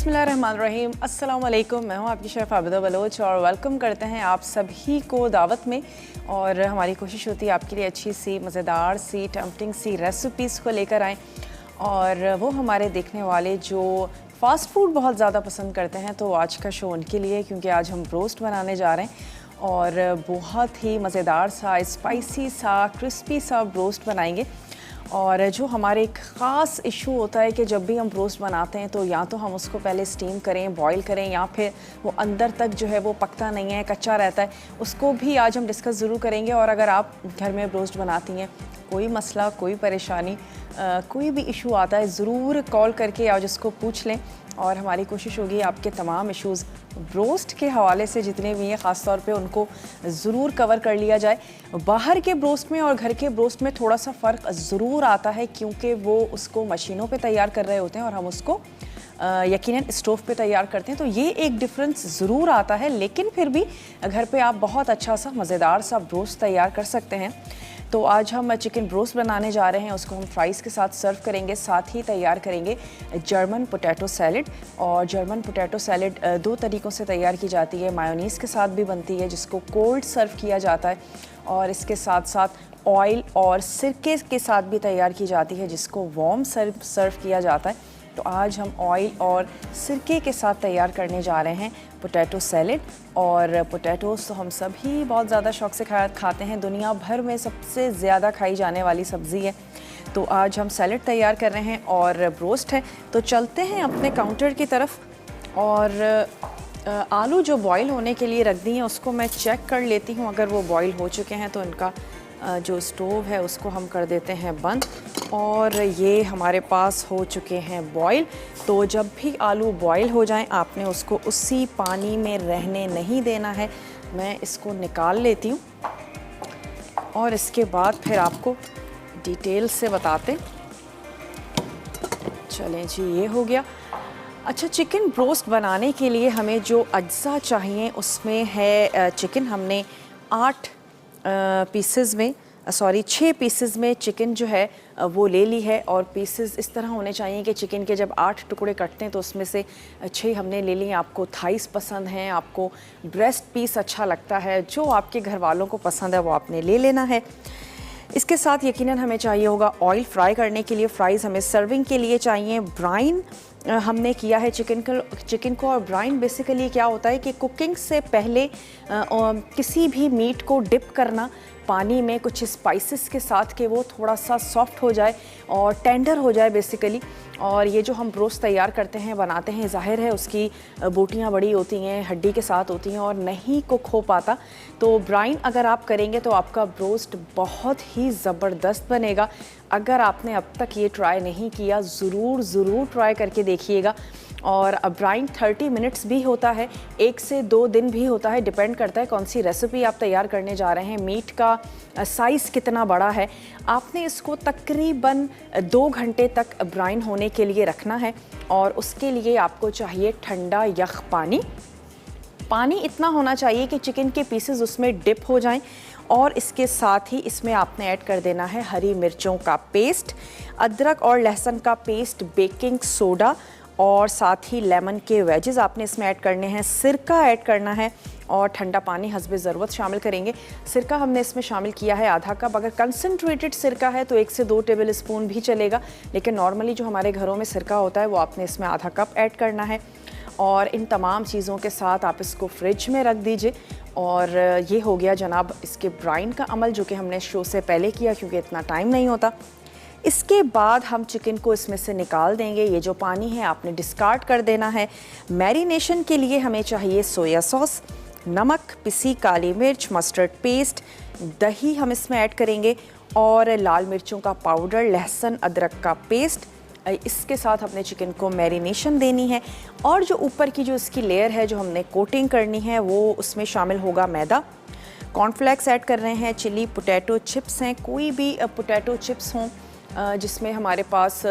बिस्मिल्लाहिर्रहमानिर्रहीम, अस्सलाम वालेकुम। मैं हूँ आपकी शेफ़ आबिदा बलोच और वेलकम करते हैं आप सभी को दावत में। और हमारी कोशिश होती है आपके लिए अच्छी सी मज़ेदार सी टेम्पटिंग सी रेसिपीज़ को लेकर आएँ। और वो हमारे देखने वाले जो फ़ास्ट फूड बहुत ज़्यादा पसंद करते हैं, तो आज का शो उनके लिए, क्योंकि आज हम रोस्ट बनाने जा रहे हैं और बहुत ही मज़ेदार सा स्पाइसी सा क्रिस्पी सा रोस्ट बनाएंगे। और जो हमारे एक ख़ास इशू होता है कि जब भी हम रोस्ट बनाते हैं तो या तो हम उसको पहले स्टीम करें, बॉईल करें, या फिर वो अंदर तक जो है वो पकता नहीं है, कच्चा रहता है, उसको भी आज हम डिस्कस ज़रूर करेंगे। और अगर आप घर में रोस्ट बनाती हैं, कोई मसला, कोई परेशानी, कोई भी इशू आता है, ज़रूर कॉल करके आज उसको पूछ लें। और हमारी कोशिश होगी आपके तमाम इश्यूज़ ब्रोस्ट के हवाले से जितने भी हैं ख़ास तौर पे उनको ज़रूर कवर कर लिया जाए। बाहर के ब्रोस्ट में और घर के ब्रोस्ट में थोड़ा सा फ़र्क ज़रूर आता है, क्योंकि वो उसको मशीनों पे तैयार कर रहे होते हैं और हम उसको यकीनन स्टोव पे तैयार करते हैं, तो ये एक डिफरेंस ज़रूर आता है। लेकिन फिर भी घर पे आप बहुत अच्छा सा मज़ेदार सा ब्रोस्ट तैयार कर सकते हैं। तो आज हम चिकन ब्रोस्ट बनाने जा रहे हैं, उसको हम फ्राइज़ के साथ सर्व करेंगे। साथ ही तैयार करेंगे जर्मन पोटैटो सैलड। और जर्मन पोटैटो सैलड दो तरीक़ों से तैयार की जाती है। मायोनीज़ के साथ भी बनती है, जिसको कोल्ड सर्व किया जाता है, और इसके साथ साथ ऑयल और सिरके के साथ भी तैयार की जाती है, जिसको वार्म सर्व किया जाता है। तो आज हम ऑयल और सिरके के साथ तैयार करने जा रहे हैं पोटैटो सैलड। और पोटैटोस तो हम सभी बहुत ज़्यादा शौक़ से खाते हैं, दुनिया भर में सबसे ज़्यादा खाई जाने वाली सब्ज़ी है। तो आज हम सैलड तैयार कर रहे हैं और ब्रोस्ट है। तो चलते हैं अपने काउंटर की तरफ। और आलू जो बॉईल होने के लिए रख दिए हैं उसको मैं चेक कर लेती हूँ। अगर वो बॉईल हो चुके हैं तो इनका जो स्टोव है उसको हम कर देते हैं बंद। और ये हमारे पास हो चुके हैं बॉईल। तो जब भी आलू बॉईल हो जाएं, आपने उसको उसी पानी में रहने नहीं देना है। मैं इसको निकाल लेती हूँ और इसके बाद फिर आपको डिटेल से बताते चलें। जी, ये हो गया। अच्छा, चिकन ब्रोस्ट बनाने के लिए हमें जो अज्जा चाहिए उसमें है चिकन। हमने 6 पीसेस में चिकन जो है वो ले ली है। और पीसेस इस तरह होने चाहिए कि चिकन के जब 8 टुकड़े कटते हैं तो उसमें से 6 हमने ले लिए। आपको थाइस पसंद हैं, आपको ब्रेस्ट पीस अच्छा लगता है, जो आपके घर वालों को पसंद है वो आपने ले लेना है। इसके साथ यकीनन हमें चाहिए होगा ऑयल फ्राई करने के लिए। फ्राइज़ हमें सर्विंग के लिए चाहिए। ब्राइन हमने किया है चिकन को। और ब्राइन बेसिकली क्या होता है कि कुकिंग से पहले किसी भी मीट को डिप करना पानी में कुछ स्पाइसेस के साथ कि वो थोड़ा सा सॉफ्ट हो जाए और टेंडर हो जाए बेसिकली। और ये जो हम ब्रोस्ट तैयार करते हैं, बनाते हैं, ज़ाहिर है उसकी बोटियाँ बड़ी होती हैं, हड्डी के साथ होती हैं और नहीं कुक हो पाता। तो ब्राइन अगर आप करेंगे तो आपका ब्रोस्ट बहुत ही ज़बरदस्त बनेगा। अगर आपने अब तक ये ट्राई नहीं किया, ज़रूर ट्राई करके देखिएगा। और ब्राइन 30 मिनट्स भी होता है, 1 से 2 दिन भी होता है, डिपेंड करता है कौन सी रेसिपी आप तैयार करने जा रहे हैं, मीट का साइज़ कितना बड़ा है। आपने इसको तकरीबन 2 घंटे तक ब्राइन होने के लिए रखना है। और उसके लिए आपको चाहिए ठंडा यख पानी इतना होना चाहिए कि चिकन के पीसेस उसमें डिप हो जाएं। और इसके साथ ही इसमें आपने ऐड कर देना है हरी मिर्चों का पेस्ट, अदरक और लहसुन का पेस्ट, बेकिंग सोडा, और साथ ही लेमन के वेजेस आपने इसमें ऐड करने हैं। सिरका ऐड करना है और ठंडा पानी हस्बे ज़रूरत शामिल करेंगे। सिरका हमने इसमें शामिल किया है आधा कप। अगर कंसनट्रेटेड सिरका है तो 1 से 2 टेबल स्पून भी चलेगा, लेकिन नॉर्मली जो हमारे घरों में सिरका होता है वो आपने इसमें आधा कप ऐड करना है। और इन तमाम चीज़ों के साथ आप इसको फ्रिज में रख दीजिए। और ये हो गया जनाब इसके ब्राइन का अमल, जो कि हमने शो से पहले किया क्योंकि इतना टाइम नहीं होता। इसके बाद हम चिकन को इसमें से निकाल देंगे। ये जो पानी है आपने डिस्कार्ड कर देना है। मैरिनेशन के लिए हमें चाहिए सोया सॉस, नमक, पिसी काली मिर्च, मस्टर्ड पेस्ट, दही हम इसमें ऐड करेंगे, और लाल मिर्चों का पाउडर, लहसुन अदरक का पेस्ट। इसके साथ अपने चिकन को मैरिनेशन देनी है। और जो ऊपर की जो इसकी लेयर है जो हमने कोटिंग करनी है, वो उसमें शामिल होगा मैदा। कॉर्नफ्लेक्स ऐड कर रहे हैं, चिली पोटैटो चिप्स हैं, कोई भी पोटैटो चिप्स हों जिसमें हमारे पास,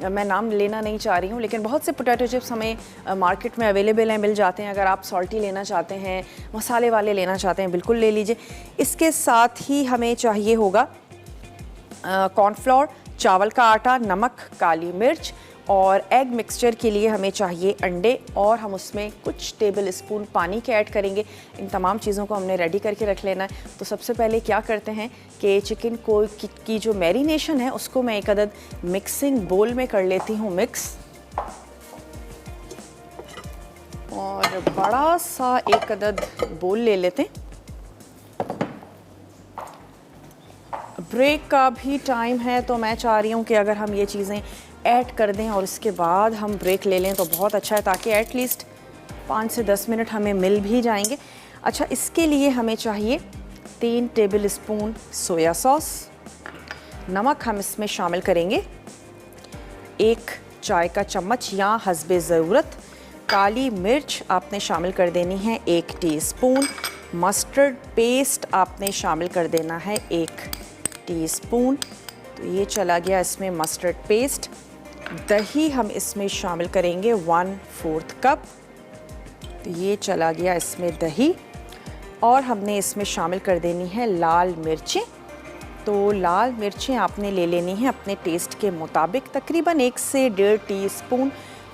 मैं नाम लेना नहीं चाह रही हूँ, लेकिन बहुत से पोटैटो चिप्स हमें मार्केट में अवेलेबल हैं, मिल जाते हैं। अगर आप सॉल्टी लेना चाहते हैं, मसाले वाले लेना चाहते हैं, बिल्कुल ले लीजिए। इसके साथ ही हमें चाहिए होगा कॉर्नफ्लोर, चावल का आटा, नमक, काली मिर्च और एग मिक्सचर के लिए हमें चाहिए अंडे और हम उसमें कुछ टेबल स्पून पानी के ऐड करेंगे। इन तमाम चीज़ों को हमने रेडी करके रख लेना है। तो सबसे पहले क्या करते हैं कि चिकन को की जो मैरिनेशन है उसको मैं एक अदद मिक्सिंग बोल में कर लेती हूँ मिक्स, और बड़ा सा एक अदद बोल ले लेते हैं। ब्रेक का भी टाइम है तो मैं चाह रही हूँ कि अगर हम ये चीज़ें ऐड कर दें और इसके बाद हम ब्रेक ले लें तो बहुत अच्छा है, ताकि एटलीस्ट 5 से 10 मिनट हमें मिल भी जाएंगे। अच्छा, इसके लिए हमें चाहिए 3 टेबल स्पून सोया सॉस, नमक हम इसमें शामिल करेंगे 1 चाय का चम्मच या हस्बे ज़रूरत, काली मिर्च आपने शामिल कर देनी है 1 टीस्पून, मस्टर्ड पेस्ट आपने शामिल कर देना है 1 टीस्पून। तो ये चला गया इसमें मस्टर्ड पेस्ट। दही हम इसमें शामिल करेंगे 1/4 कप, तो ये चला गया इसमें दही। और हमने इसमें शामिल कर देनी है लाल मिर्चें। तो लाल मिर्चें आपने ले लेनी है अपने टेस्ट के मुताबिक, तकरीबन 1 से 1.5 टीस्पून।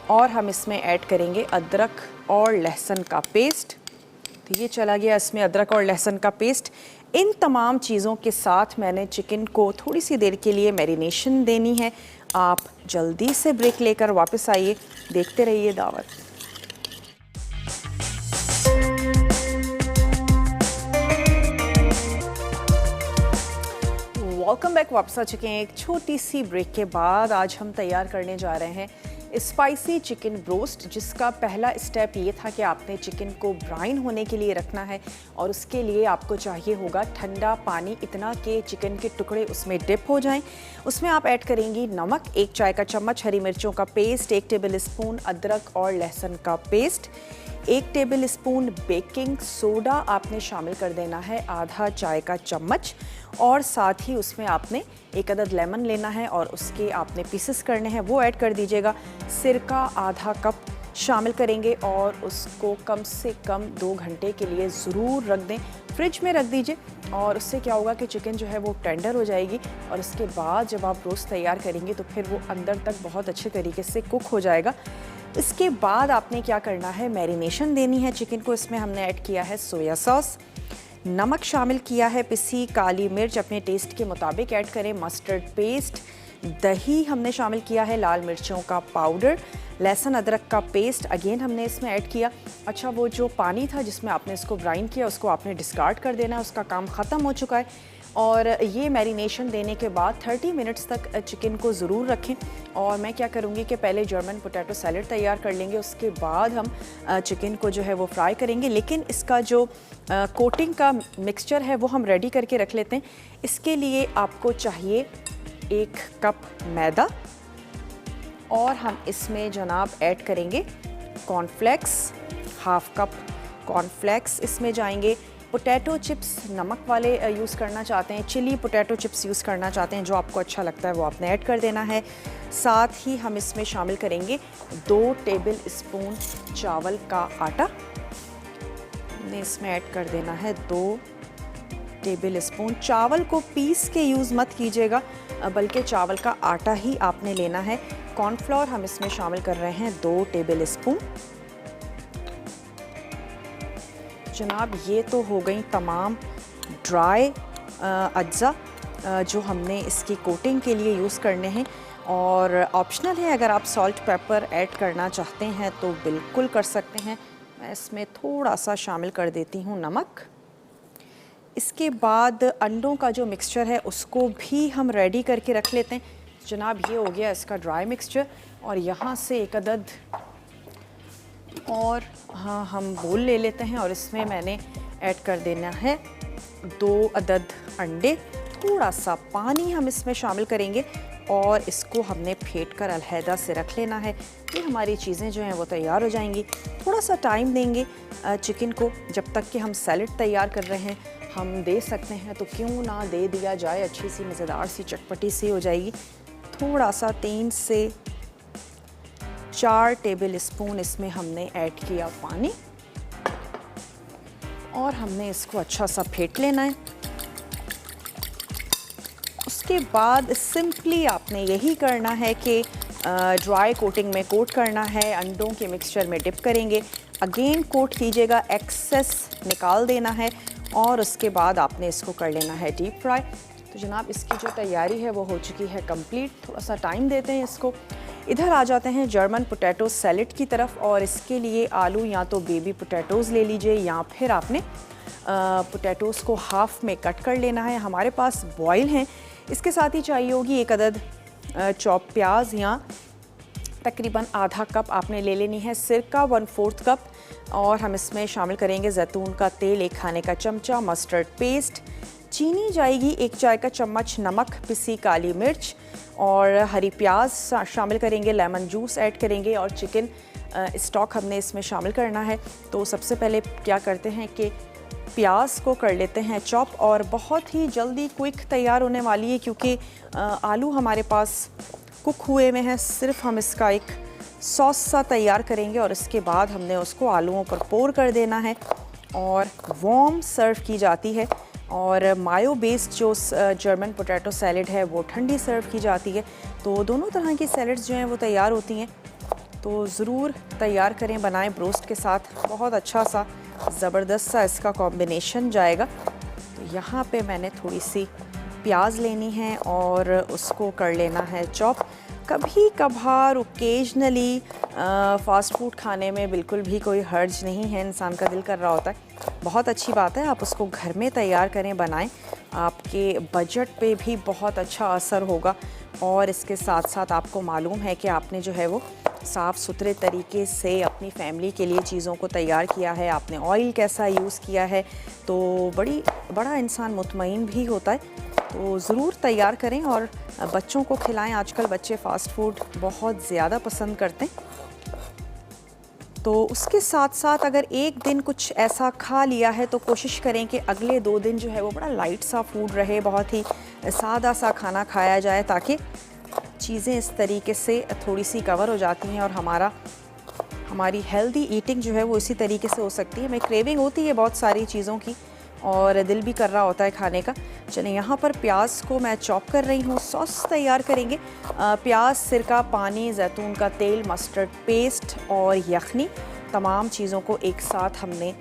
और हम इसमें ऐड करेंगे अदरक और लहसुन का पेस्ट। तो ये चला गया इसमें अदरक और लहसुन का पेस्ट। इन तमाम चीज़ों के साथ मैंने चिकन को थोड़ी सी देर के लिए मैरिनेशन देनी है। आप जल्दी से ब्रेक लेकर वापस आइए, देखते रहिए दावत। वेलकम बैक, वापस आ चुके हैं एक छोटी सी ब्रेक के बाद। आज हम तैयार करने जा रहे हैं स्पाइसी चिकन ब्रोस्ट, जिसका पहला स्टेप ये था कि आपने चिकन को ब्राइन होने के लिए रखना है और उसके लिए आपको चाहिए होगा ठंडा पानी, इतना कि चिकन के टुकड़े उसमें डिप हो जाएं। उसमें आप ऐड करेंगी नमक 1 चाय का चम्मच, हरी मिर्चों का पेस्ट 1 टेबल स्पून, अदरक और लहसुन का paste 1 table spoon, baking soda आपने शामिल कर देना है आधा चाय का चम्मच, और साथ ही उसमें आपने एक अदद लेमन लेना है और उसके आपने पीसेस करने हैं, वो ऐड कर दीजिएगा। सिरका आधा कप शामिल करेंगे और उसको कम से कम 2 घंटे के लिए ज़रूर रख दें, फ्रिज में रख दीजिए। और उससे क्या होगा कि चिकन जो है वो टेंडर हो जाएगी और इसके बाद जब आप रोस्ट तैयार करेंगे तो फिर वो अंदर तक बहुत अच्छे तरीके से कुक हो जाएगा। इसके बाद आपने क्या करना है, मैरिनेशन देनी है चिकन को। इसमें हमने ऐड किया है सोया सॉस, नमक शामिल किया है, पिसी काली मिर्च अपने टेस्ट के मुताबिक ऐड करें, मस्टर्ड पेस्ट, दही हमने शामिल किया है, लाल मिर्चों का पाउडर, लहसुन अदरक का पेस्ट अगेन हमने इसमें ऐड किया। अच्छा, वो जो पानी था जिसमें आपने इसको ब्राइन किया उसको आपने डिस्कार्ड कर देना है, उसका काम ख़त्म हो चुका है। और ये मैरिनेशन देने के बाद 30 मिनट्स तक चिकन को ज़रूर रखें। और मैं क्या करूँगी कि पहले जर्मन पोटैटो सैलेड तैयार कर लेंगे, उसके बाद हम चिकन को जो है वो फ्राई करेंगे। लेकिन इसका जो कोटिंग का मिक्सचर है वो हम रेडी करके रख लेते हैं। इसके लिए आपको चाहिए 1 कप मैदा और हम इसमें जनाब ऐड करेंगे कॉर्नफ्लेक्स, हाफ कप कॉर्नफ्लेक्स इसमें जाएंगे। पोटैटो चिप्स नमक वाले यूज़ करना चाहते हैं, चिली पोटैटो चिप्स यूज़ करना चाहते हैं, जो आपको अच्छा लगता है वो आपने ऐड कर देना है। साथ ही हम इसमें शामिल करेंगे 2 टेबल स्पून चावल का आटा, हमने इसमें ऐड कर देना है 2 टेबल स्पून। चावल को पीस के यूज़ मत कीजिएगा, बल्कि चावल का आटा ही आपने लेना है। कॉर्नफ्लोर हम इसमें शामिल कर रहे हैं 2 टेबल स्पून। जनाब, ये तो हो गई तमाम ड्राई अज्जा जो हमने इसकी कोटिंग के लिए यूज़ करने हैं, और ऑप्शनल है, अगर आप सॉल्ट पेपर ऐड करना चाहते हैं तो बिल्कुल कर सकते हैं। मैं इसमें थोड़ा सा शामिल कर देती हूँ नमक। इसके बाद अंडों का जो मिक्सचर है उसको भी हम रेडी करके रख लेते हैं। जनाब, ये हो गया इसका ड्राई मिक्सचर, और यहाँ से एक अदद और हम बोल ले लेते हैं और इसमें मैंने ऐड कर देना है 2 अदद अंडे, थोड़ा सा पानी हम इसमें शामिल करेंगे और इसको हमने फेंट कर अलहदा से रख लेना है। ये हमारी चीज़ें जो हैं वो तैयार हो जाएंगी। थोड़ा सा टाइम देंगे चिकन को, जब तक कि हम सैलेड तैयार कर रहे हैं। हम दे सकते हैं तो क्यों ना दे दिया जाए, अच्छी सी मज़ेदार सी चटपटी सी हो जाएगी। थोड़ा सा 3 से 4 टेबल स्पून इसमें हमने ऐड किया पानी, और हमने इसको अच्छा सा फेंट लेना है। उसके बाद सिंपली आपने यही करना है कि ड्राई कोटिंग में कोट करना है, अंडों के मिक्सचर में डिप करेंगे, अगेन कोट कीजिएगा, एक्सेस निकाल देना है और उसके बाद आपने इसको कर लेना है डीप फ्राई। तो जनाब इसकी जो तैयारी है वो हो चुकी है कंप्लीट। थोड़ा सा टाइम देते हैं इसको। इधर आ जाते हैं जर्मन पोटैटो सैलेड की तरफ, और इसके लिए आलू या तो बेबी पोटैटोज़ ले लीजिए या फिर आपने पोटैटोज़ को हाफ में कट कर लेना है। हमारे पास बॉयल हैं। इसके साथ ही चाहिए होगी एक अदद चॉप प्याज या तकरीबन आधा कप आपने ले लेनी है सिरका 1/4 कप, और हम इसमें शामिल करेंगे जैतून का तेल 1 खाने का चमचा, मस्टर्ड पेस्ट, चीनी जाएगी 1 चाय का चम्मच, नमक, पिसी काली मिर्च और हरी प्याज शामिल करेंगे, लेमन जूस ऐड करेंगे और चिकन स्टॉक हमने इसमें शामिल करना है। तो सबसे पहले क्या करते हैं कि प्याज को कर लेते हैं चॉप, और बहुत ही जल्दी क्विक तैयार होने वाली है क्योंकि आलू हमारे पास कुक हुए में है। सिर्फ हम इसका एक सॉस सा तैयार करेंगे और इसके बाद हमने उसको आलूओं पर पोर कर देना है और वार्म सर्व की जाती है। और मायो बेस्ड जो जर्मन पोटैटो सैलेड है वो ठंडी सर्व की जाती है। तो दोनों तरह की सैलेड्स जो हैं वो तैयार होती हैं, तो ज़रूर तैयार करें, बनाएं ब्रोस्ट के साथ। बहुत अच्छा सा ज़बरदस्त सा इसका कॉम्बिनेशन जाएगा। तो यहाँ पे मैंने थोड़ी सी प्याज लेनी है और उसको कर लेना है चॉप। कभी कभार ओकेजनली फ़ास्ट फूड खाने में बिल्कुल भी कोई हर्ज नहीं है, इंसान का दिल कर रहा होता है, बहुत अच्छी बात है। आप उसको घर में तैयार करें, बनाएं, आपके बजट पे भी बहुत अच्छा असर होगा। और इसके साथ साथ आपको मालूम है कि आपने जो है वो साफ़ सुथरे तरीके से अपनी फैमिली के लिए चीज़ों को तैयार किया है, आपने ऑयल कैसा यूज़ किया है, तो बड़ा इंसान मुतमईन भी होता है। तो ज़रूर तैयार करें और बच्चों को खिलाएं। आजकल बच्चे फ़ास्ट फूड बहुत ज़्यादा पसंद करते हैं। तो उसके साथ साथ अगर एक दिन कुछ ऐसा खा लिया है तो कोशिश करें कि अगले 2 दिन जो है वो बड़ा लाइट सा फूड रहे, बहुत ही सादा सा खाना खाया जाए, ताकि चीज़ें इस तरीके से थोड़ी सी कवर हो जाती हैं और हमारी हेल्दी ईटिंग जो है वो इसी तरीके से हो सकती है। हमें क्रेविंग होती है बहुत सारी चीज़ों की और दिल भी कर रहा होता है खाने का। चलें, यहाँ पर प्याज को मैं चॉप कर रही हूँ। सॉस तैयार करेंगे। प्याज, सिरका, पानी, जैतून का तेल, मस्टर्ड पेस्ट और यखनी, तमाम चीज़ों को एक साथ हमने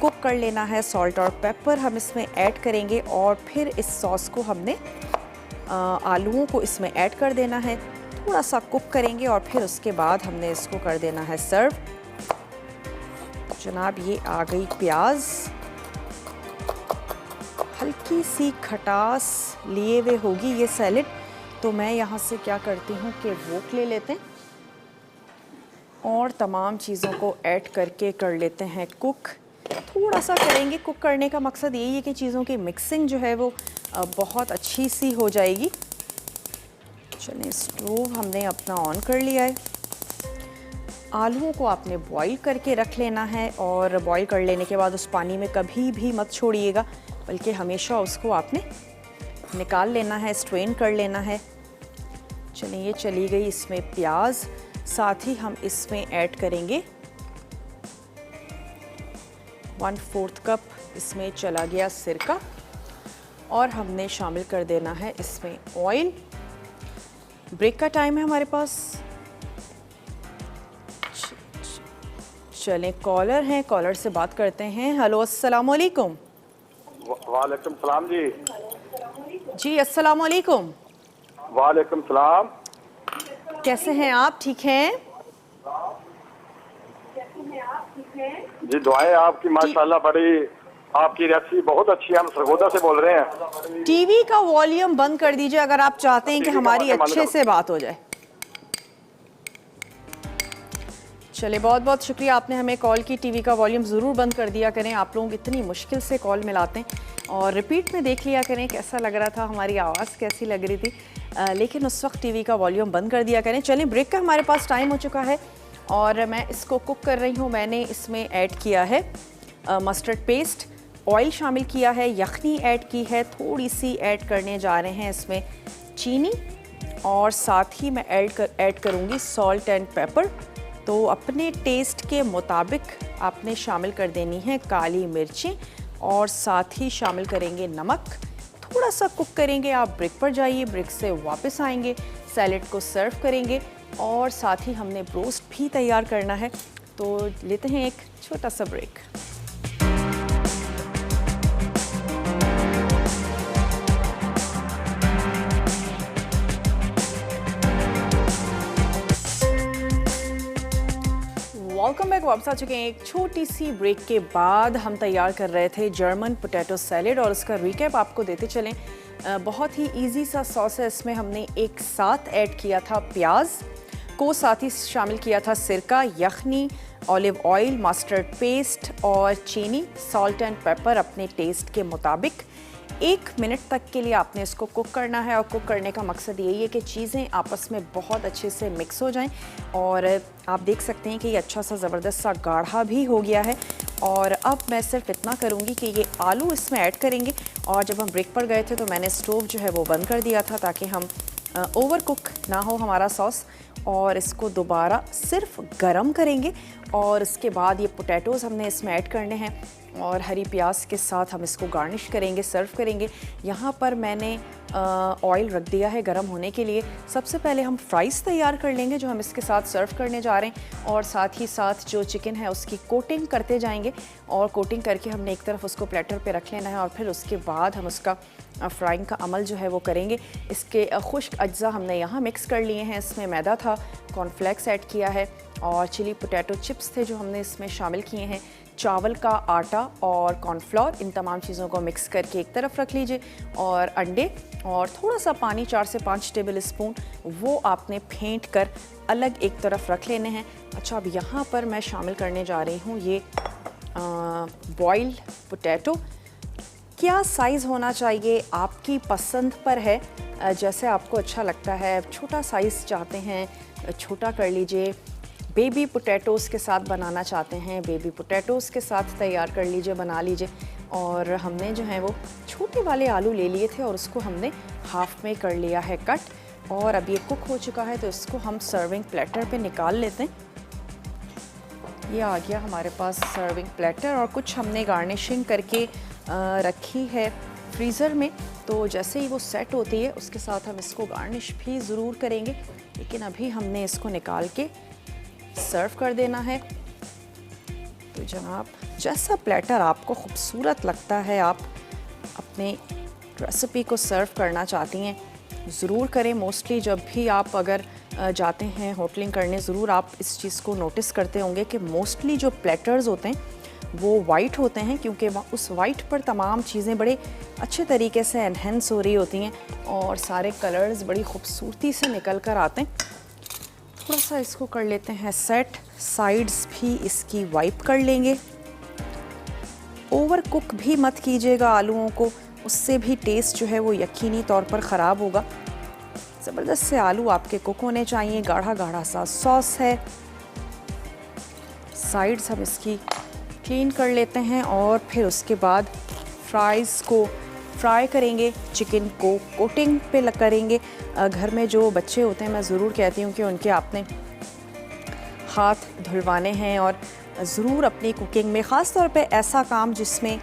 कुक कर लेना है। सॉल्ट और पेपर हम इसमें ऐड करेंगे और फिर इस सॉस को हमने आलूओं को इसमें ऐड कर देना है। थोड़ा सा कुक करेंगे और फिर उसके बाद हमने इसको कर देना है सर्व। जनाब ये आ गई प्याज, हल्की सी खटास लिए हुए होगी ये सैलेड। तो मैं यहाँ से क्या करती हूँ कि वोक ले लेते हैं और तमाम चीज़ों को ऐड करके कर लेते हैं कुक। थोड़ा सा करेंगे, कुक करने का मकसद यही है कि चीज़ों की मिक्सिंग जो है वो बहुत अच्छी सी हो जाएगी। चलिए, स्टोव हमने अपना ऑन कर लिया है। आलूओं को आपने बॉईल करके रख लेना है और बॉईल कर लेने के बाद उस पानी में कभी भी मत छोड़िएगा, बल्कि हमेशा उसको आपने निकाल लेना है, स्ट्रेन कर लेना है। चलिए, ये चली गई इसमें प्याज, साथ ही हम इसमें ऐड करेंगे 1/4 कप इसमें चला गया सिरका और हमने शामिल कर देना है इसमें ऑयल। ब्रेक का टाइम है हमारे पास। चलें, कॉलर हैं, कॉलर से बात करते हैं। हेलो, अस्सलाम वालेकुम। वालेकुम सलाम जी। जी, अस्सलाम वालेकुम। वालेकुम सलाम। कैसे हैं आप? ठीक हैं? जी, दुआएं आपकी माशाल्लाह, बड़ी आपकी रेसिपी बहुत अच्छी है। हम सरगोदा से बोल रहे हैं। टीवी का वॉल्यूम बंद कर दीजिए अगर आप चाहते हैं कि हमारी अच्छे से बात हो जाए। चलिए, बहुत बहुत शुक्रिया, आपने हमें कॉल की। टीवी का वॉल्यूम ज़रूर बंद कर दिया करें। आप लोग इतनी मुश्किल से कॉल मिलाते हैं, और रिपीट में देख लिया करें कैसा लग रहा था, हमारी आवाज़ कैसी लग रही थी, लेकिन उस वक्त टीवी का वॉल्यूम बंद कर दिया करें। चलिए, ब्रेक का हमारे पास टाइम हो चुका है और मैं इसको कुक कर रही हूँ। मैंने इसमें ऐड किया है मस्टर्ड पेस्ट, ऑयल शामिल किया है, यखनी ऐड की है, थोड़ी सी ऐड करने जा रहे हैं इसमें चीनी, और साथ ही मैं ऐड करूँगी सॉल्ट एंड पेपर। तो अपने टेस्ट के मुताबिक आपने शामिल कर देनी है काली मिर्चें, और साथ ही शामिल करेंगे नमक। थोड़ा सा कुक करेंगे। आप ब्रेक पर जाइए, ब्रेक से वापस आएंगे, सैलेड को सर्व करेंगे और साथ ही हमने ब्रोस्ट भी तैयार करना है। तो लेते हैं एक छोटा सा ब्रेक। Welcome back. वापस आ चुके हैं एक छोटी सी ब्रेक के बाद। हम तैयार कर रहे थे जर्मन पोटैटो सैलेड और उसका रिकैप आपको देते चलें। बहुत ही इजी सा सॉस है। इसमें हमने एक साथ ऐड किया था प्याज को, साथ ही शामिल किया था सिरका, यखनी, ऑलिव ऑयल, मस्टर्ड पेस्ट और चीनी, सॉल्ट एंड पेपर अपने टेस्ट के मुताबिक। 1 मिनट तक के लिए आपने इसको कुक करना है और कुक करने का मकसद यही है कि चीज़ें आपस में बहुत अच्छे से मिक्स हो जाएं। और आप देख सकते हैं कि ये अच्छा सा ज़बरदस्त सा गाढ़ा भी हो गया है। और अब मैं सिर्फ इतना करूँगी कि ये आलू इसमें ऐड करेंगे। और जब हम ब्रेक पर गए थे तो मैंने स्टोव जो है वो बंद कर दिया था ताकि हम ओवर कुक ना हो हमारा सॉस। और इसको दोबारा सिर्फ गरम करेंगे और इसके बाद ये पोटैटोज़ हमने इसमें ऐड करने हैं और हरी प्याज के साथ हम इसको गार्निश करेंगे, सर्व करेंगे। यहाँ पर मैंने ऑयल रख दिया है गरम होने के लिए। सबसे पहले हम फ्राइज़ तैयार कर लेंगे जो हम इसके साथ सर्व करने जा रहे हैं, और साथ ही साथ जो चिकन है उसकी कोटिंग करते जाएंगे। और कोटिंग करके हमने एक तरफ उसको प्लेटर पे रख लेना है और फिर उसके बाद हम उसका फ्राइंग का अमल जो है वो करेंगे। इसके खुश्क अज्जा हमने यहाँ मिक्स कर लिए हैं। इसमें मैदा था, कॉर्नफ्लेक्स ऐड किया है और चिली पोटैटो चिप्स थे जो हमने इसमें शामिल किए हैं, चावल का आटा और कॉर्नफ्लोर। इन तमाम चीज़ों को मिक्स करके एक तरफ रख लीजिए और अंडे और थोड़ा सा पानी 4 से 5 टेबल स्पून वो आपने फेंट कर अलग एक तरफ रख लेने हैं। अच्छा, अब यहाँ पर मैं शामिल करने जा रही हूँ ये बॉइल्ड पोटैटो। क्या साइज़ होना चाहिए आपकी पसंद पर है, जैसे आपको अच्छा लगता है। छोटा साइज़ चाहते हैं छोटा कर लीजिए, बेबी पोटैटोज़ के साथ बनाना चाहते हैं बेबी पोटैटोज़ के साथ तैयार कर लीजिए, बना लीजिए। और हमने जो है वो छोटे वाले आलू ले लिए थे और उसको हमने हाफ में कर लिया है कट। और अब ये कुक हो चुका है तो इसको हम सर्विंग प्लेटर पे निकाल लेते हैं। ये आ गया हमारे पास सर्विंग प्लेटर और कुछ हमने गार्निशिंग करके रखी है फ्रीज़र में, तो जैसे ही वो सेट होती है उसके साथ हम इसको गार्निश भी ज़रूर करेंगे। लेकिन अभी हमने इसको निकाल के सर्व कर देना है। तो जनाब, जैसा प्लेटर आपको खूबसूरत लगता है, आप अपने रेसिपी को सर्व करना चाहती हैं ज़रूर करें। मोस्टली जब भी आप अगर जाते हैं होटलिंग करने, ज़रूर आप इस चीज़ को नोटिस करते होंगे कि मोस्टली जो प्लेटर्स होते हैं वो वाइट होते हैं, क्योंकि उस वाइट पर तमाम चीज़ें बड़े अच्छे तरीके से एनहेंस हो रही होती हैं और सारे कलर्स बड़ी खूबसूरती से निकल कर आते हैं। थोड़ा सा इसको कर लेते हैं सेट, साइड्स भी इसकी वाइप कर लेंगे। ओवर कुक भी मत कीजिएगा आलूओं को, उससे भी टेस्ट जो है वो यकीनी तौर पर ख़राब होगा। ज़बरदस्त से आलू आपके कुक होने चाहिए। गाढ़ा गाढ़ा सा सॉस है। साइड्स हम इसकी क्लीन कर लेते हैं और फिर उसके बाद फ्राइज़ को फ्राई करेंगे, चिकन को कोटिंग पे करेंगे। घर में जो बच्चे होते हैं, मैं ज़रूर कहती हूँ कि उनके आपने हाथ धुलवाने हैं और ज़रूर अपनी कुकिंग में ख़ास तौर पे ऐसा काम जिसमें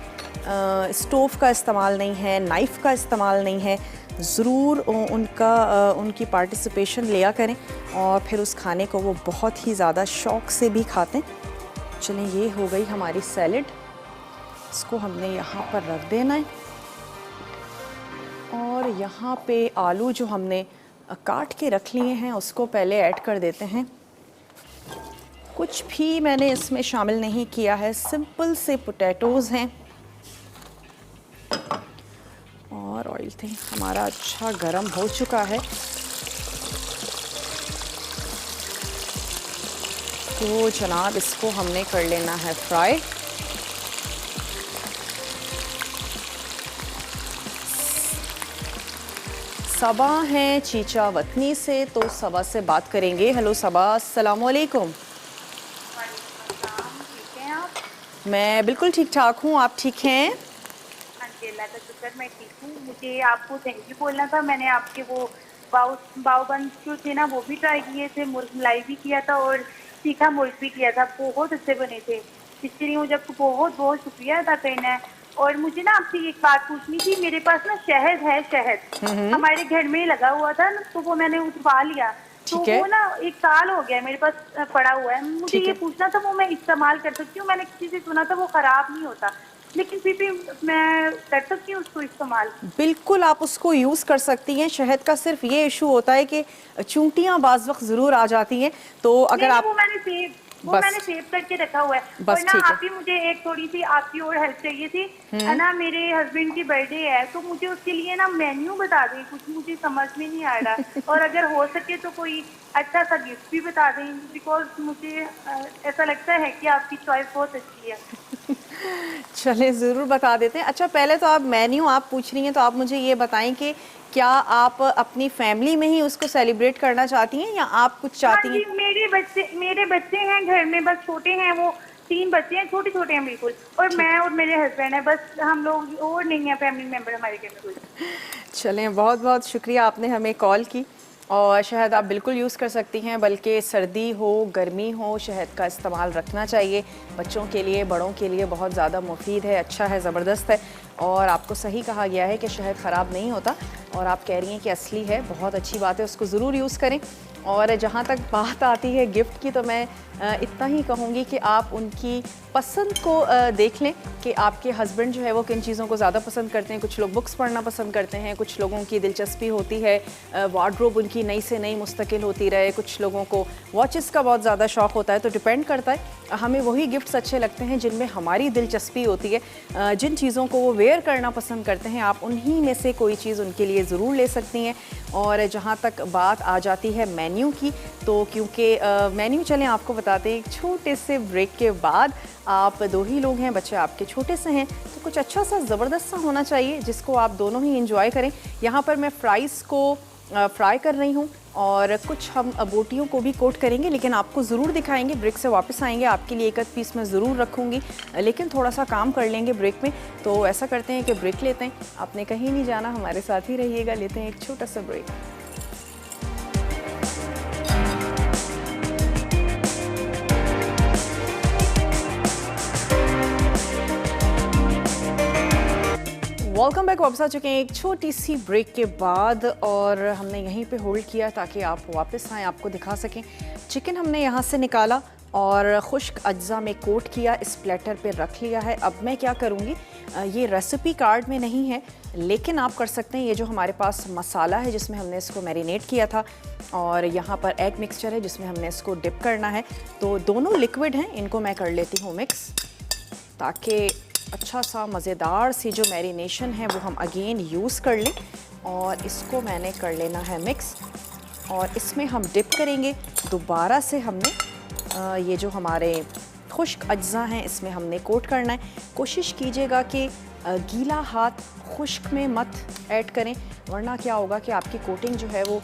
स्टोव का इस्तेमाल नहीं है, नाइफ़ का इस्तेमाल नहीं है, ज़रूर उनकी पार्टिसिपेशन लिया करें और फिर उस खाने को वो बहुत ही ज़्यादा शौक़ से भी खाते हैं। चलें, ये हो गई हमारी सैलेड। इसको हमने यहाँ पर रख देना है और यहाँ पे आलू जो हमने काट के रख लिए हैं उसको पहले ऐड कर देते हैं। कुछ भी मैंने इसमें शामिल नहीं किया है, सिंपल से पोटैटोज़ हैं। और ऑयल थे हमारा अच्छा गरम हो चुका है, तो जनाब इसको हमने कर लेना है फ्राई। सबा हैं चीचा वतनी से, तो सबा से बात करेंगे। हेलो सबा, अस्सलाम वालेकुम। ठीक हैं आप? मैं बिल्कुल ठीक ठाक हूँ, आप ठीक हैं? हाँ जी, अल्लाह का शुक्र, मैं ठीक हूँ। मुझे आपको थैंक यू बोलना था। मैंने आपके वो बावबंद जो थे ना वो भी ट्राई किए थे, मुर्ग मलाई भी किया था और तीखा मुर्ग भी किया था, बहुत अच्छे बने थे। इसलिए मुझे आपको बहुत बहुत शुक्रिया अदा करना है। और मुझे ना आपसे एक बात पूछनी थी। मेरे पास ना शहद है, शहद हमारे घर में लगा हुआ था ना, तो वो मैंने उठवा लिया। तो ठीक है। वो ना 1 साल हो गया है मेरे पास पड़ा हुआ है। मुझे ठीक ये है। पूछना था, वो मैं इस्तेमाल कर सकती हूँ? मैंने किसी से सुना था वो खराब नहीं होता, लेकिन फिर भी मैं कर सकती हूँ उसको इस्तेमाल? बिल्कुल आप उसको यूज़ कर सकती हैं। शहद का सिर्फ ये इशू होता है कि चूंटियाँ बाज़ वक़्त ज़रूर आ जाती हैं, तो नहीं अगर नहीं, आप वो मैंने बस सेव करके रखा हुआ है। और बस ना ठीक है। आप ही, मुझे एक थोड़ी सी आपकी और हेल्प चाहिए थी। है ना, मेरे हस्बैंड की बर्थडे है, तो मुझे उसके लिए ना मेन्यू बता दें, कुछ मुझे समझ में नहीं आ रहा। और अगर हो सके तो कोई अच्छा सा गिफ्ट भी बता दें, बिकॉज मुझे ऐसा लगता है कि आपकी चॉइस बहुत अच्छी है। चलें ज़रूर बता देते हैं। अच्छा पहले तो आप मेन्यू आप पूछ रही हैं, तो आप मुझे ये बताएं कि क्या आप अपनी फैमिली में ही उसको सेलिब्रेट करना चाहती हैं या आप कुछ हाँ चाहती हैं? जी, मेरे बच्चे हैं घर में, बस छोटे हैं वो, 3 बच्चे हैं, छोटे छोटे हैं बिल्कुल। और ठीक। मैं और मेरे हस्बैंड है, बस हम लोग, और नहीं है फैमिली मेंबर हमारे घर में कोई। चलें, बहुत बहुत शुक्रिया आपने हमें कॉल की। और शहद आप बिल्कुल यूज़ कर सकती हैं, बल्कि सर्दी हो गर्मी हो शहद का इस्तेमाल रखना चाहिए। बच्चों के लिए बड़ों के लिए बहुत ज़्यादा मुफीद है, अच्छा है, ज़बरदस्त है। और आपको सही कहा गया है कि शहद ख़राब नहीं होता, और आप कह रही हैं कि असली है, बहुत अच्छी बात है, उसको ज़रूर यूज़ करें। और जहाँ तक बात आती है गिफ्ट की, तो मैं इतना ही कहूँगी कि आप उनकी पसंद को देख लें कि आपके हस्बैंड जो है वो किन चीज़ों को ज़्यादा पसंद करते हैं। कुछ लोग बुक्स पढ़ना पसंद करते हैं, कुछ लोगों की दिलचस्पी होती है वार्डरोब उनकी नई से नई मुस्तकिल होती रहे, कुछ लोगों को वॉचेस का बहुत ज़्यादा शौक़ होता है। तो डिपेंड करता है, हमें वही गिफ्ट्स अच्छे लगते हैं जिनमें हमारी दिलचस्पी होती है। जिन चीज़ों को वो वेयर करना पसंद करते हैं, आप उन्हीं में से कोई चीज़ उनके लिए ज़रूर ले सकती हैं। और जहाँ तक बात आ जाती है मेन्यू की, तो क्योंकि मेन्यू चलें आपको बताते हैं, एक छोटे से ब्रेक के बाद। आप 2 ही लोग हैं, बच्चे आपके छोटे से हैं, तो कुछ अच्छा सा ज़बरदस्त सा होना चाहिए जिसको आप दोनों ही एंजॉय करें। यहाँ पर मैं फ्राइज़ को फ्राई कर रही हूँ, और कुछ हम बोटियों को भी कोट करेंगे, लेकिन आपको ज़रूर दिखाएंगे। ब्रेक से वापस आएंगे, आपके लिए एक आध पीस मैं ज़रूर रखूँगी, लेकिन थोड़ा सा काम कर लेंगे ब्रेक में। तो ऐसा करते हैं कि ब्रेक लेते हैं, आपने कहीं नहीं जाना, हमारे साथ ही रहिएगा। लेते हैं एक छोटा सा ब्रेक। Welcome back. वापस आ चुके हैं एक छोटी सी ब्रेक के बाद, और हमने यहीं पे होल्ड किया ताकि आप वापस आएँ, आपको दिखा सकें। चिकन हमने यहाँ से निकाला और खुश्क अज्जा में कोट किया, इस प्लेटर पे रख लिया है। अब मैं क्या करूँगी, ये रेसिपी कार्ड में नहीं है, लेकिन आप कर सकते हैं। ये जो हमारे पास मसाला है जिसमें हमने इसको मैरिनेट किया था, और यहाँ पर एग मिक्सचर है जिसमें हमने इसको डिप करना है। तो दोनों लिक्विड हैं, इनको मैं कर लेती हूँ मिक्स, ताकि अच्छा सा मज़ेदार सी जो मैरिनेशन है वो हम अगेन यूज़ कर लें। और इसको मैंने कर लेना है मिक्स, और इसमें हम डिप करेंगे। दोबारा से हमने ये जो हमारे खुश्क अज्जा हैं इसमें हमने कोट करना है। कोशिश कीजिएगा कि गीला हाथ खुश्क में मत ऐड करें, वरना क्या होगा कि आपकी कोटिंग जो है वो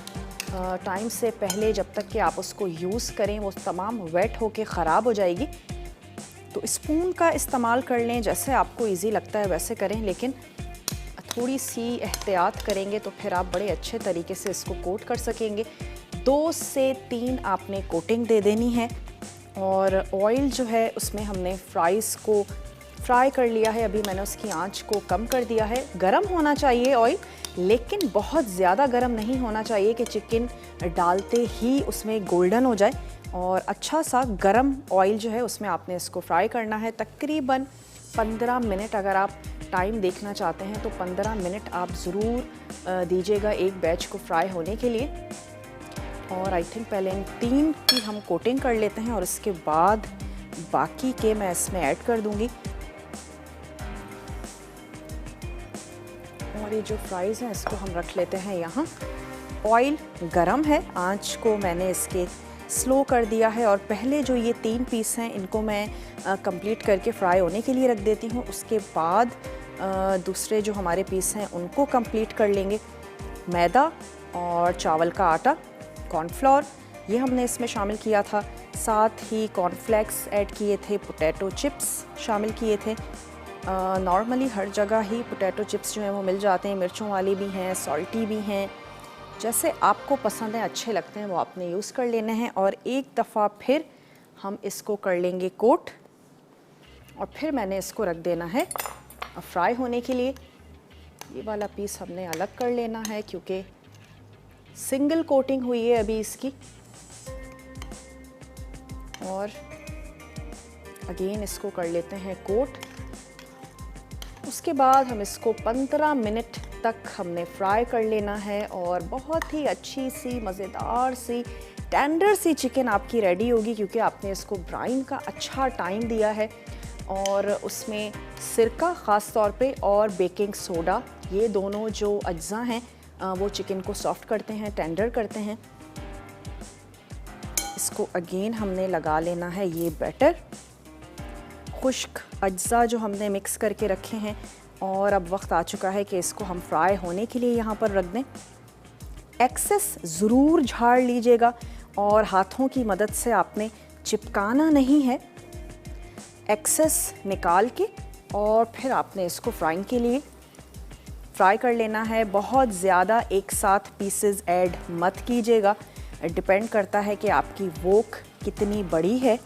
टाइम से पहले, जब तक कि आप उसको यूज़ करें, वो तमाम वेट होके ख़राब हो जाएगी। तो स्पून का इस्तेमाल कर लें, जैसे आपको इजी लगता है वैसे करें, लेकिन थोड़ी सी एहतियात करेंगे तो फिर आप बड़े अच्छे तरीके से इसको कोट कर सकेंगे। 2 से 3 आपने कोटिंग दे देनी है। और ऑयल जो है उसमें हमने फ्राइज़ को फ्राई कर लिया है। अभी मैंने उसकी आंच को कम कर दिया है। गरम होना चाहिए ऑयल, लेकिन बहुत ज़्यादा गरम नहीं होना चाहिए कि चिकन डालते ही उसमें गोल्डन हो जाए। और अच्छा सा गरम ऑयल जो है उसमें आपने इसको फ्राई करना है तकरीबन 15 मिनट। अगर आप टाइम देखना चाहते हैं तो 15 मिनट आप ज़रूर दीजिएगा एक बैच को फ्राई होने के लिए। और आई थिंक पहले इन 3 की हम कोटिंग कर लेते हैं, और इसके बाद बाकी के मैं इसमें ऐड कर दूंगी। और ये जो फ्राइज़ हैं इसको हम रख लेते हैं यहाँ। ऑयल गरम है, आंच को मैंने इसके स्लो कर दिया है। और पहले जो ये 3 पीस हैं इनको मैं कंप्लीट करके फ्राई होने के लिए रख देती हूँ। उसके बाद दूसरे जो हमारे पीस हैं उनको कंप्लीट कर लेंगे। मैदा और चावल का आटा, कॉर्नफ्लोर ये हमने इसमें शामिल किया था, साथ ही कॉर्नफ्लेक्स ऐड किए थे, पोटैटो चिप्स शामिल किए थे। नॉर्मली हर जगह ही पोटैटो चिप्स जो हैं वो मिल जाते हैं, मिर्चों वाली भी हैं, सॉल्टी भी हैं, जैसे आपको पसंद है, अच्छे लगते हैं वो आपने यूज़ कर लेने हैं। और एक दफ़ा फिर हम इसको कर लेंगे कोट, और फिर मैंने इसको रख देना है फ्राई होने के लिए। ये वाला पीस हमने अलग कर लेना है क्योंकि सिंगल कोटिंग हुई है अभी इसकी, और अगेन इसको कर लेते हैं कोट। उसके बाद हम इसको 15 मिनट तक हमने फ्राई कर लेना है और बहुत ही अच्छी सी मज़ेदार सी टेंडर सी चिकन आपकी रेडी होगी, क्योंकि आपने इसको ब्राइन का अच्छा टाइम दिया है और उसमें सिरका ख़ास तौर पे और बेकिंग सोडा, ये दोनों जो अज्जा हैं वो चिकन को सॉफ्ट करते हैं, टेंडर करते हैं। इसको अगेन हमने लगा लेना है ये बैटर, खुश्क अज्जा जो हमने मिक्स करके रखे हैं, और अब वक्त आ चुका है कि इसको हम फ्राई होने के लिए यहाँ पर रख दें। एक्सेस ज़रूर झाड़ लीजिएगा और हाथों की मदद से आपने चिपकाना नहीं है, एक्सेस निकाल के और फिर आपने इसको फ्राइंग के लिए फ्राई कर लेना है। बहुत ज़्यादा एक साथ पीसेस ऐड मत कीजिएगा, डिपेंड करता है कि आपकी वोक कितनी बड़ी है,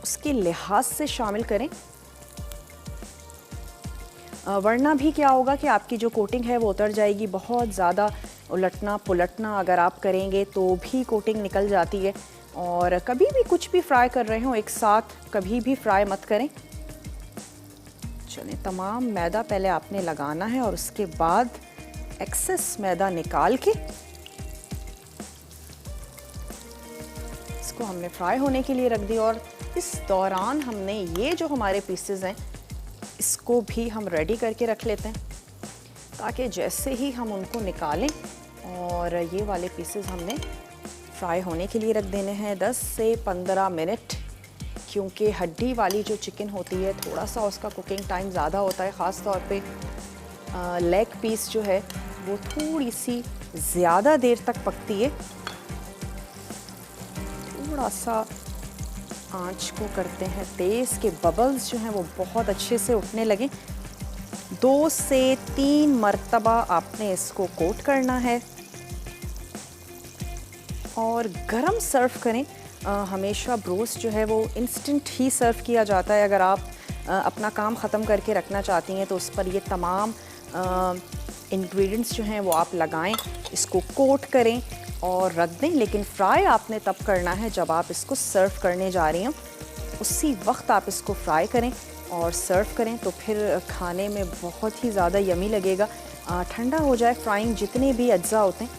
उसके लिहाज से शामिल करें, वरना भी क्या होगा कि आपकी जो कोटिंग है वो उतर जाएगी। बहुत ज़्यादा उलटना पुलटना अगर आप करेंगे तो भी कोटिंग निकल जाती है, और कभी भी कुछ भी फ्राई कर रहे हो एक साथ कभी भी फ्राई मत करें। चलें, तमाम मैदा पहले आपने लगाना है और उसके बाद एक्सेस मैदा निकाल के इसको हमने फ्राई होने के लिए रख दिया। और इस दौरान हमने ये जो हमारे पीसेस हैं इसको भी हम रेडी करके रख लेते हैं, ताकि जैसे ही हम उनको निकालें, और ये वाले पीसेस हमने फ्राई होने के लिए रख देने हैं 10 से 15 मिनट, क्योंकि हड्डी वाली जो चिकन होती है थोड़ा सा उसका कुकिंग टाइम ज़्यादा होता है, ख़ास तौर पे लेग पीस जो है वो थोड़ी सी ज़्यादा देर तक पकती है। थोड़ा सा आंच को करते हैं तेज़ के बबल्स जो हैं वो बहुत अच्छे से उठने लगे। 2 से 3 मरतबा आपने इसको कोट करना है और गरम सर्व करें। हमेशा ब्रोस्ट जो है वो इंस्टेंट ही सर्व किया जाता है। अगर आप अपना काम ख़त्म करके रखना चाहती हैं तो उस पर ये तमाम इंग्रेडिएंट्स जो हैं वो आप लगाएं, इसको कोट करें और रख दें। लेकिन फ्राई आपने तब करना है जब आप इसको सर्व करने जा रही हो, उसी वक्त आप इसको फ्राई करें और सर्व करें, तो फिर खाने में बहुत ही ज़्यादा यमी लगेगा। ठंडा हो जाए, फ्राइंग जितने भी अज्जा होते हैं,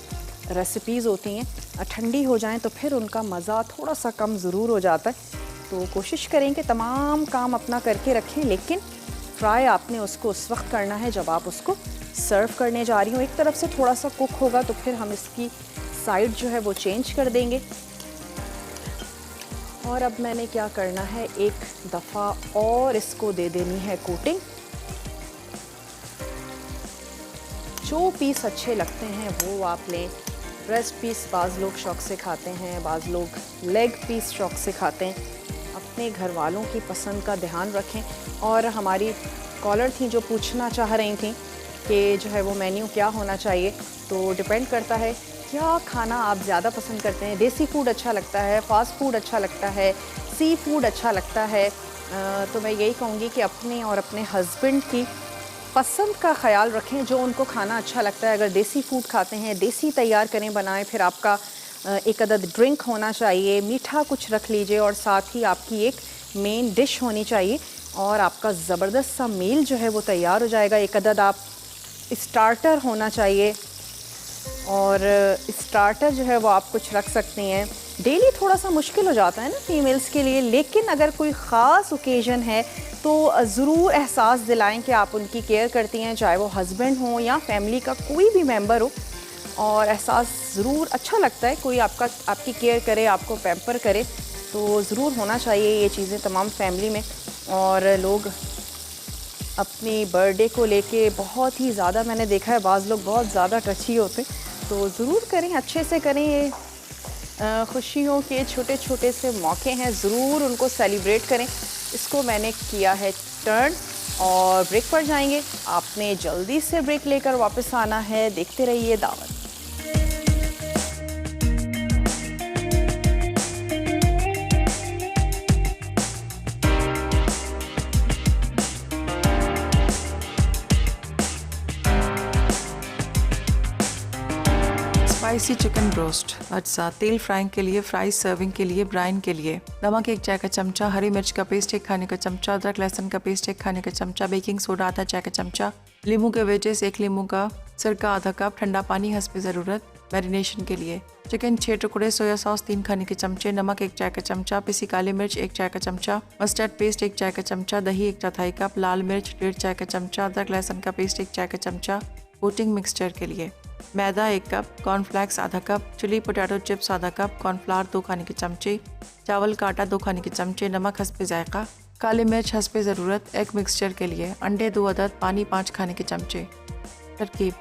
रेसिपीज़ होती हैं, ठंडी हो जाएं तो फिर उनका मज़ा थोड़ा सा कम ज़रूर हो जाता है। तो कोशिश करें कि तमाम काम अपना करके रखें, लेकिन फ्राई आपने उसको उस वक्त करना है जब आप उसको सर्व करने जा रही हो। एक तरफ से थोड़ा सा कुक होगा तो फिर हम इसकी साइड जो है वो चेंज कर देंगे। और अब मैंने क्या करना है, एक दफ़ा और इसको दे देनी है कोटिंग। जो पीस अच्छे लगते हैं वो आप लें। ब्रेस्ट पीस बाज़ लोग शौक़ से खाते हैं, बाज़ लोग लेग पीस शौक़ से खाते हैं। अपने घर वालों की पसंद का ध्यान रखें। और हमारी कॉलर थी जो पूछना चाह रही थी कि जो है वो मेन्यू क्या होना चाहिए, तो डिपेंड करता है क्या खाना आप ज़्यादा पसंद करते हैं। देसी फूड अच्छा लगता है, फ़ास्ट फूड अच्छा लगता है, सी फूड अच्छा लगता है, तो मैं यही कहूँगी कि अपने और अपने हस्बैंड की पसंद का ख्याल रखें, जो उनको खाना अच्छा लगता है। अगर देसी फूड खाते हैं, देसी तैयार करें, बनाएं। फिर आपका एक अदद ड्रिंक होना चाहिए, मीठा कुछ रख लीजिए, और साथ ही आपकी एक मेन डिश होनी चाहिए, और आपका ज़बरदस्त सा मील जो है वो तैयार हो जाएगा। एक अदद आप स्टार्टर होना चाहिए, और स्टार्टर जो है वो आप कुछ रख सकती हैं। डेली थोड़ा सा मुश्किल हो जाता है ना फीमेल्स के लिए, लेकिन अगर कोई ख़ास ओकेज़न है तो ज़रूर एहसास दिलाएं कि आप उनकी केयर करती हैं, चाहे वो हस्बैंड हो या फैमिली का कोई भी मेंबर हो। और एहसास ज़रूर अच्छा लगता है, कोई आपकी केयर करे, आपको पैम्पर करे, तो ज़रूर होना चाहिए ये चीज़ें तमाम फैमिली में। और लोग अपनी बर्थडे को लेके बहुत ही ज़्यादा, मैंने देखा है बाज़ लोग बहुत ज़्यादा टची होते, तो ज़रूर करें, अच्छे से करें। ये खुशियों के छोटे छोटे से मौके हैं, ज़रूर उनको सेलिब्रेट करें। इसको मैंने किया है टर्न, और ब्रेक पर जाएंगे। आपने जल्दी से ब्रेक लेकर वापस आना है। देखते रहिए दावत। स्पाइसी चिकन ब्रोस्ट अच्छा तेल फ्राइंग के लिए, फ्राइज सर्विंग के लिए, ब्राइन के लिए। नमक 1 चाय का चमचा, हरी मिर्च का पेस्ट 1 खाने का चमचा, अदरक लहसुन का पेस्ट 1 खाने का चमचा, बेकिंग सोडा आधा चाय का चमचा, नींबू के वेजेस 1 नींबू का, सिरका आधा कप, ठंडा पानी हस्ब ज़रूरत। मैरिनेशन के लिए चिकन 6 टुकड़े, सोया सॉस 3 खाने के चमचे, नमक 1 चाय का चमचा, पिसी काली मिर्च 1 चाय का चमचा, मस्टर्ड पेस्ट 1 चाय का चमचा, दही 1 चौथाई कप, लाल मिर्च 1.5 चाय का चमचा, अदरक लहसुन का पेस्ट 1 चाय का चमचा। कोटिंग मिक्सचर के लिए मैदा 1 कप, कॉर्नफ्लेक्स आधा कप, चिली पोटैटो चिप्स आधा कप, कॉर्नफ्लावर 2 खाने के चमचे, चावल का आटा 2 खाने के चमचे, नमक हस्ब जायका, काली मिर्च हस्ब ज़रूरत। एग मिक्सचर के लिए अंडे 2 अदद, पानी 5 खाने के चमचे। तरकीब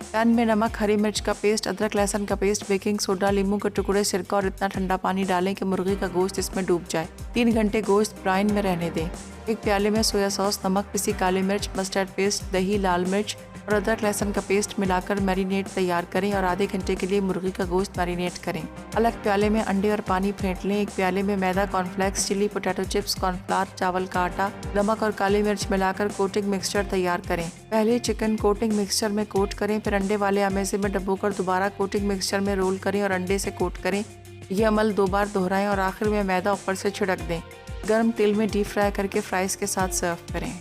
पैन में नमक, हरी मिर्च का पेस्ट, अदरक लहसुन का पेस्ट, बेकिंग सोडा, नींबू के टुकड़े, सिरका और इतना ठंडा पानी डालें कि मुर्गी का गोश्त इसमें डूब जाए। 3 घंटे गोश्त ब्राइन में रहने दें। 1 प्याले में सोया सॉस, नमक, पिसी काली मिर्च, मस्टर्ड पेस्ट, दही, लाल मिर्च और अदरक लहसुन का पेस्ट मिलाकर मैरिनेट तैयार करें और आधे घंटे के लिए मुर्गी का गोश्त मैरिनेट करें। अलग प्याले में अंडे और पानी फेंट लें। 1 प्याले में मैदा, cornflakes, chilli potato chips, cornflour, चावल का आटा, नमक और काली मिर्च मिलाकर कोटिंग मिक्सचर तैयार करें। पहले चिकन कोटिंग मिक्सचर में कोट करें, फिर अंडे वाले अमेज़े में डुबोकर दोबारा कोटिंग मिक्सचर में रोल करें और अंडे से कोट करें। यह अमल 2 बार दोहराएं और आखिर में मैदा ऊपर से छिड़क दें। गर्म तेल में डीप फ्राई करके फ्राइज के साथ सर्व करें।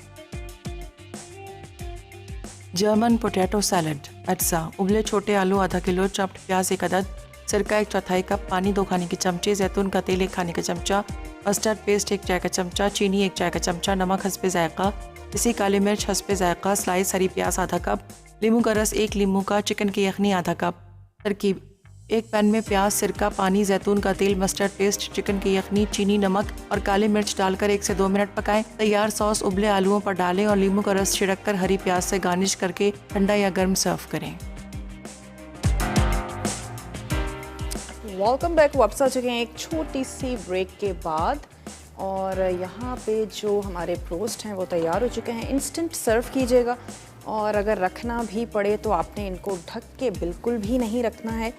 जर्मन पोटैटो सैलड अच्छा उबले छोटे आलू आधा किलो, चॉप्ड प्याज 1 अदद, सिरका 1 चौथाई कप, पानी 2 खाने के चमचे, जैतून का तेल 1 खाने का चमचा, मस्टर्ड पेस्ट 1 चाय का चमचा, चीनी 1 चाय का चमचा, नमक हस्ब जायका, पिसी काली मिर्च हस्ब जायका, स्लाइस हरी प्याज आधा कप, नींबू का रस 1 नींबू का, चिकन की यखनी आधा कप। तरकीब 1 पैन में प्याज, सिरका, पानी, जैतून का तेल, मस्टर्ड पेस्ट, चिकन की यखनी, चीनी, नमक और काली मिर्च डालकर 1 से 2 मिनट पकाएं। तैयार सॉस उबले आलूओं पर डालें और नींबू का रस छिड़ककर हरी प्याज से गार्निश करके ठंडा या गर्म सर्व करें। Welcome back. वापस आ चुके हैं एक छोटी सी ब्रेक के बाद और यहाँ पे जो हमारे ब्रोस्ट हैं वो तैयार हो चुके हैं। इंस्टेंट सर्व कीजिएगा और अगर रखना भी पड़े तो आपने इनको ढक के बिल्कुल भी नहीं रखना है।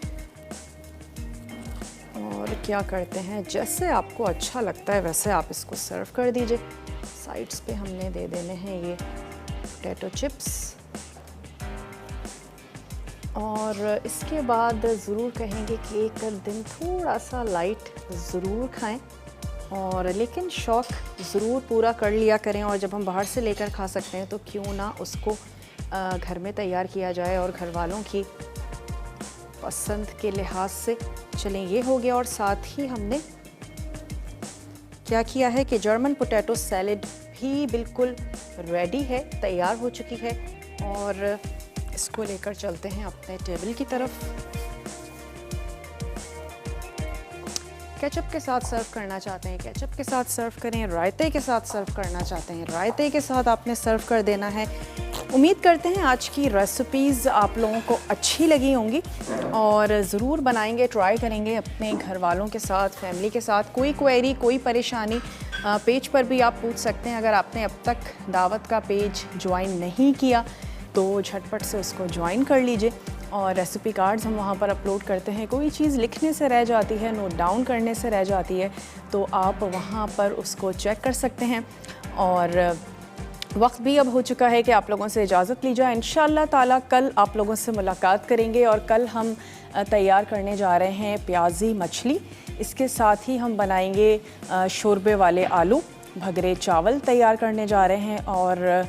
और क्या करते हैं, जैसे आपको अच्छा लगता है वैसे आप इसको सर्व कर दीजिए। साइड्स पे हमने दे देने हैं ये पोटैटो चिप्स और इसके बाद ज़रूर कहेंगे कि एक दिन थोड़ा सा लाइट ज़रूर खाएं और लेकिन शौक़ ज़रूर पूरा कर लिया करें। और जब हम बाहर से लेकर खा सकते हैं तो क्यों ना उसको घर में तैयार किया जाए और घर वालों की पसंद के लिहाज से। चलें, ये हो गया। और साथ ही हमने क्या किया है कि जर्मन पोटैटो सैलेड भी बिल्कुल रेडी है, तैयार हो चुकी है और इसको लेकर चलते हैं अपने टेबल की तरफ। केचप के साथ सर्व करना चाहते हैं, केचप के साथ सर्व करें। रायते के साथ सर्व करना चाहते हैं, रायते के साथ आपने सर्व कर देना है। उम्मीद करते हैं आज की रेसिपीज़ आप लोगों को अच्छी लगी होंगी और ज़रूर बनाएंगे, ट्राई करेंगे अपने घर वालों के साथ, फैमिली के साथ। कोई क्वेरी, कोई परेशानी पेज पर भी आप पूछ सकते हैं। अगर आपने अब तक दावत का पेज ज्वाइन नहीं किया तो झटपट से उसको ज्वाइन कर लीजिए और रेसिपी कार्ड्स हम वहाँ पर अपलोड करते हैं। कोई चीज़ लिखने से रह जाती है, नोट डाउन करने से रह जाती है तो आप वहाँ पर उसको चेक कर सकते हैं। और वक्त भी अब हो चुका है कि आप लोगों से इजाज़त ली जाए। इंशाअल्लाह ताला कल आप लोगों से मुलाकात करेंगे और कल हम तैयार करने जा रहे हैं प्याजी मछली। इसके साथ ही हम बनाएंगे शोरबे वाले आलू, भगरे चावल तैयार करने जा रहे हैं। और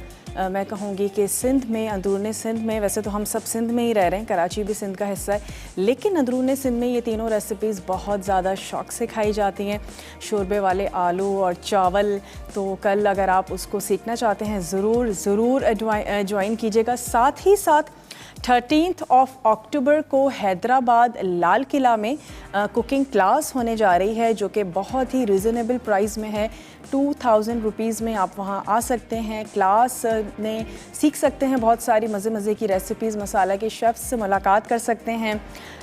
मैं कहूँगी कि सिंध में, अंदरूनी सिंध में, वैसे तो हम सब सिंध में ही रह रहे हैं, कराची भी सिंध का हिस्सा है, लेकिन अंदरूनी सिंध में ये तीनों रेसिपीज़ बहुत ज़्यादा शौक़ से खाई जाती हैं। शोरबे वाले आलू और चावल, तो कल अगर आप उसको सीखना चाहते हैं ज़रूर ज्वाइन कीजिएगा। साथ ही साथ 13 अक्टूबर को हैदराबाद लाल किला में कुकिंग क्लास होने जा रही है जो कि बहुत ही रिजनेबल प्राइस में है। 2000 रुपीज़ में आप वहां आ सकते हैं। क्लास में सीख सकते हैं बहुत सारी मज़े की रेसिपीज़, मसाला के शेफ़्स से मुलाकात कर सकते हैं।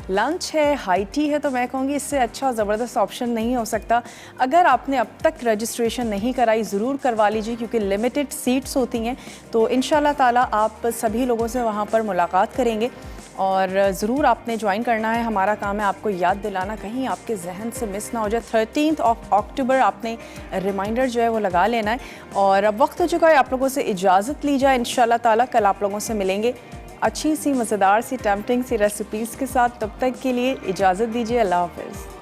लंच है, हाई टी है, तो मैं कहूँगी इससे अच्छा ज़बरदस्त ऑप्शन नहीं हो सकता। अगर आपने अब तक रजिस्ट्रेशन नहीं कराई ज़रूर करवा लीजिए क्योंकि लिमिटेड सीट्स होती हैं। तो इंशाल्लाह ताला आप सभी लोगों से वहाँ पर मुलाकात करेंगे और ज़रूर आपने ज्वाइन करना है। हमारा काम है आपको याद दिलाना, कहीं आपके जहन से मिस ना हो जाए। 13 अक्टूबर आपने रिमाइंडर जो है वो लगा लेना है। और अब वक्त हो चुका है आप लोगों से इजाज़त ली जाए। इंशाल्लाह ताला कल आप लोगों से मिलेंगे। अच्छी सी मज़ेदार सी टेम्पटिंग सी रेसिपीज़ के साथ। तब तक के लिए इजाज़त दीजिए। अल्लाह हाफ़िज़।